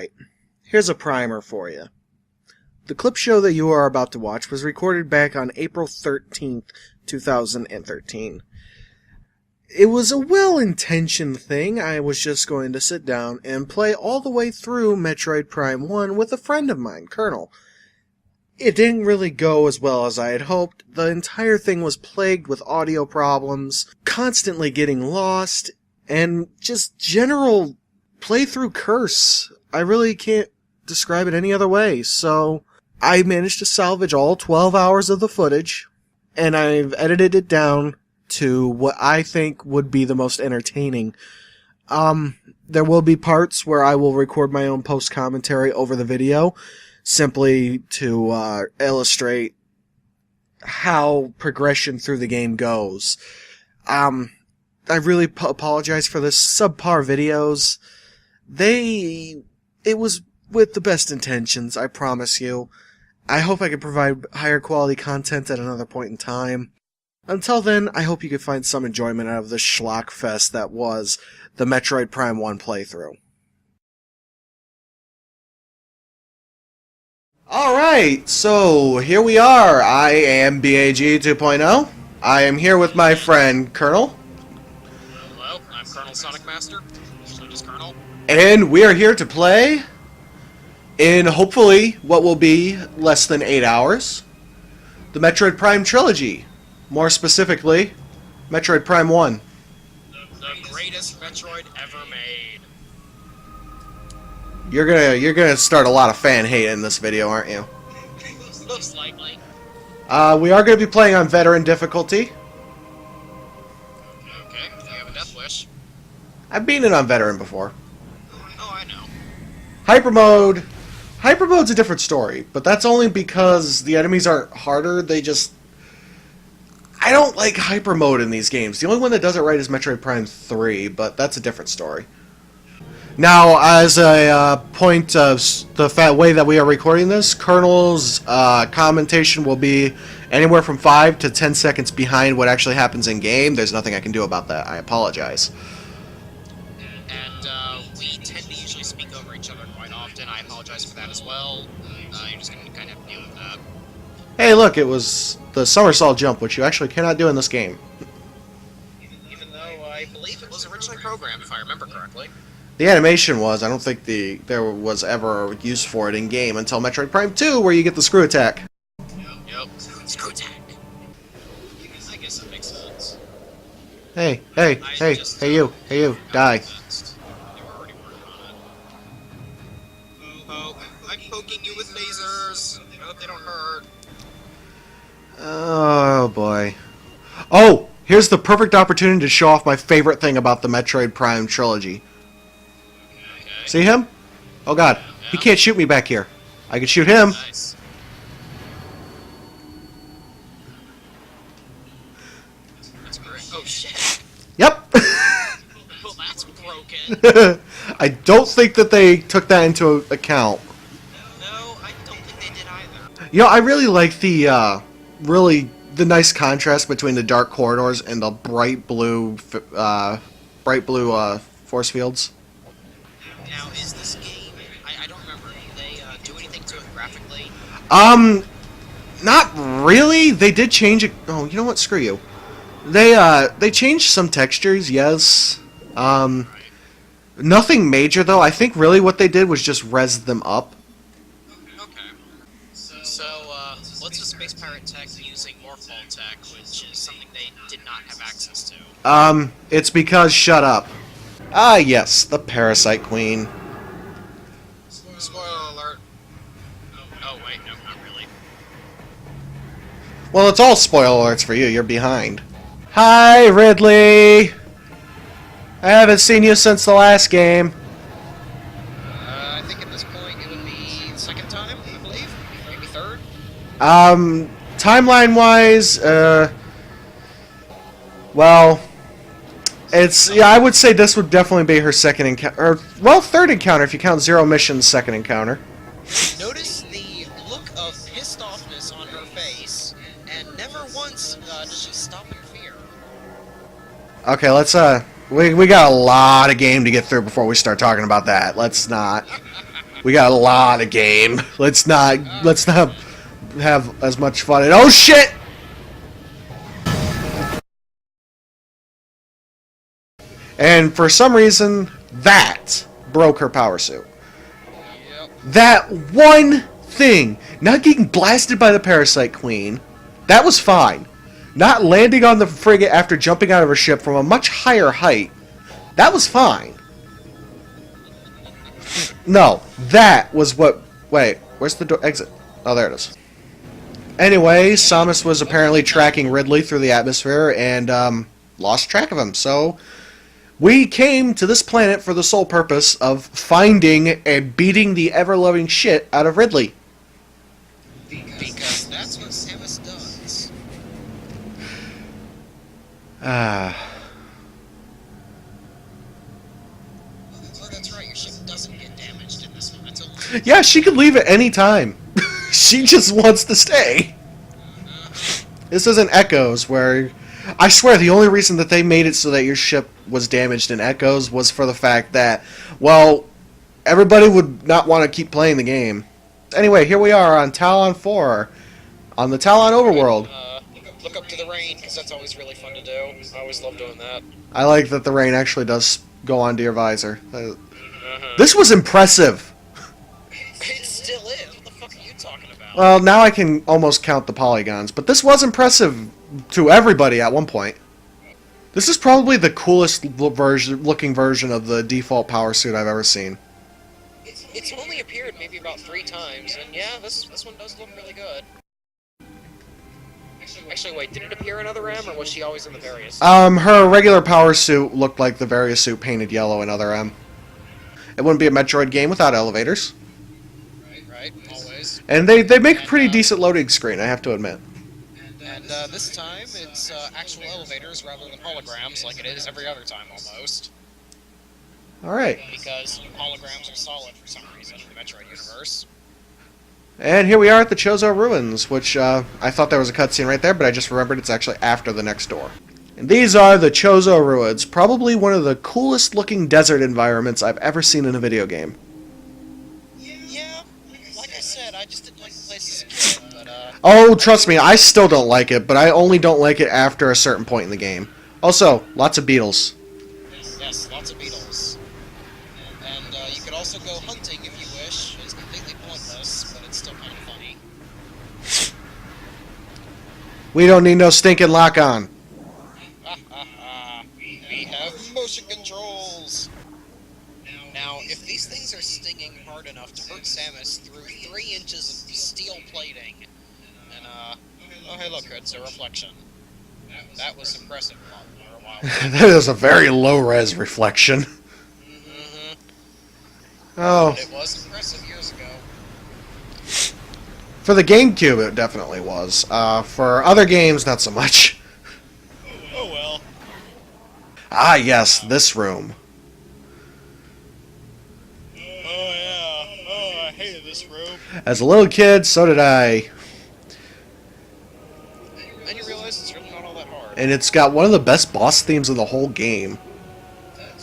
Alright, here's a primer for you. The clip show that you are about to watch was recorded back on April 13th, 2013. It was a well-intentioned thing. I was just going to sit down and play all the way through Metroid Prime 1 with a friend of mine, Colonel. It didn't really go as well as I had hoped. The entire thing was plagued with audio problems, constantly getting lost, and just general playthrough curse. I really can't describe it any other way. So I managed to salvage all 12 hours of the footage, and I've edited it down to what I think would be the most entertaining. There will be parts where I will record my own post-commentary over the video, simply to illustrate how progression through the game goes. I really apologize for the subpar videos. It was with the best intentions, I promise you. I hope I can provide higher quality content at another point in time. Until then, I hope you can find some enjoyment out of the schlock fest that was the Metroid Prime 1 playthrough. Alright, so here we are. I am BAG 2.0. I am here with my friend, Colonel. Hello, I'm Colonel Sonic Master. So does Colonel. And we are here to play, in hopefully what will be less than 8 hours, the Metroid Prime trilogy. More specifically, Metroid Prime 1. The greatest Metroid ever made. You're gonna start a lot of fan hate in this video, aren't you? Most likely. We are gonna be playing on veteran difficulty. Okay, do you have a death wish? I've beaten it on veteran before. Oh, I know. Hypermode's a different story, but that's only because the enemies aren't harder, I don't like hyper mode in these games. The only one that does it right is Metroid Prime 3, but that's a different story. Now, as a point of the way that we are recording this, Colonel's commentation will be anywhere from 5 to 10 seconds behind what actually happens in game. There's nothing I can do about that. I apologize. And we tend to usually speak over each other quite often. I apologize for that as well. You're just going to kind of have to deal with that. Hey, look, it was the somersault jump, which you actually cannot do in this game. Even though I believe it was originally programmed, if I remember correctly. The animation was. I don't think there was ever a use for it in game until Metroid Prime 2, where you get the screw attack. Yep. Screw attack. I guess that makes sense. Hey, you, die. They were already working on it. Oh, I'm poking you with lasers. I hope they don't hurt. Oh, boy. Oh, here's the perfect opportunity to show off my favorite thing about the Metroid Prime trilogy. Okay. See him? Oh, God. He can't shoot me back here. I can shoot him. Nice. That's great. Oh, shit. Yep. Well, that's broken. I don't think that they took that into account. No, I don't think they did either. You know, I really like the nice contrast between the dark corridors and the bright blue force fields. Now, is this game... I don't remember. Did they do anything to it graphically? Not really. They did change it. Oh, you know what? Screw you. They changed some textures, yes. Right. Nothing major, though. I think really what they did was just res them up. Okay. So, what's the Space Pirate tech using Morphball tech, which is something they did not have access to? It's because shut up. Ah, yes, the Parasite Queen. Spoiler alert. Oh, wait, no, not really. Well, it's all spoiler alerts for you. You're behind. Hi, Ridley! I haven't seen you since the last game. I think at this point it would be the second time, I believe? Maybe third? Timeline-wise, well, I would say this would definitely be her second encounter, third encounter if you count Zero Mission's second encounter. Notice the look of pissed offness on her face, and never once does she stop in fear. Okay, let's, we got a lot of game to get through before we start talking about that. Let's not. We got a lot of game. Let's not have as much fun. And oh shit! And for some reason, that broke her power suit. Yep. That one thing, not getting blasted by the Parasite Queen, that was fine. Not landing on the frigate after jumping out of her ship from a much higher height, that was fine. No, that was what... Wait, where's the exit? Oh, there it is. Anyway, Samus was apparently tracking Ridley through the atmosphere and lost track of him, so... We came to this planet for the sole purpose of finding and beating the ever-loving shit out of Ridley. Because that's what Samus does. Oh, that's right, your ship doesn't get damaged in this one. That's a... Yeah, she could leave at any time. She just wants to stay. This isn't Echoes, where... I swear, the only reason that they made it so that your ship was damaged in Echoes was for the fact that, well, everybody would not want to keep playing the game. Anyway, here we are on Talon 4, on the Talon Overworld. Look up to the rain, because that's always really fun to do. I always love doing that. I like that the rain actually does go onto your visor. This was impressive. It still is. What the fuck are you talking about? Well, now I can almost count the polygons, but this was impressive to everybody at one point. This is probably the coolest looking version of the default power suit I've ever seen. It's only appeared maybe about 3 times, and yeah, this one does look really good. Actually, wait, did it appear in Other M, or was she always in the Various? Her regular power suit looked like the Various suit painted yellow in Other M. It wouldn't be a Metroid game without elevators. Right, always. And they make a pretty decent loading screen, I have to admit. And this time, it's actual elevators rather than holograms, like it is every other time, almost. Alright. Because holograms are solid for some reason in the Metroid universe. And here we are at the Chozo Ruins, which I thought there was a cutscene right there, but I just remembered it's actually after the next door. And these are the Chozo Ruins, probably one of the coolest looking desert environments I've ever seen in a video game. Yeah, like I said, I just didn't like the place as a kid, but Oh, trust me, I still don't like it, but I only don't like it after a certain point in the game. Also, lots of beetles. Yes, lots of beetles. And you could also go hunting if you wish. It's completely pointless, but it's still kind of funny. We don't need no stinking lock-on. We have motion controls! Now, if these things are stinging hard enough to hurt Samus through 3 inches of steel plating, then, oh hey look, it's a reflection. That was impressive for a while. That is a very low-res reflection. Mm-hmm. Oh. But it was impressive years ago. For the GameCube, it definitely was. For other games, not so much. Oh well. Ah, yes, this room. Oh yeah. Oh, I hated this room. As a little kid, so did I. And you realize it's really not all that hard. And it's got one of the best boss themes of the whole game.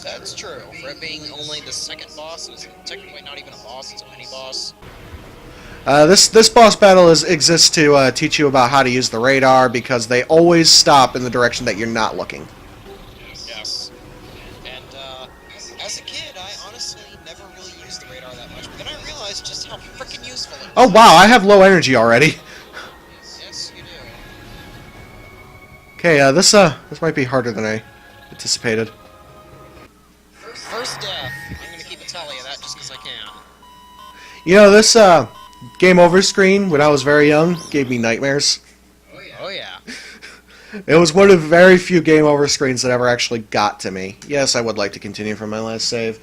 That's true. For it being only the second boss, it's technically not even a boss, it's a mini-boss. This boss battle exists to teach you about how to use the radar, because they always stop in the direction that you're not looking. Yes. And, as a kid, I honestly never really used the radar that much, but then I realized just how freaking useful it was. Oh wow, I have low energy already. Yes, you do. Okay, this might be harder than I anticipated. First death. I'm gonna keep a tally of that just because I can. You know, this game over screen when I was very young gave me nightmares. Oh yeah. It was one of the very few game over screens that ever actually got to me. Yes, I would like to continue from my last save.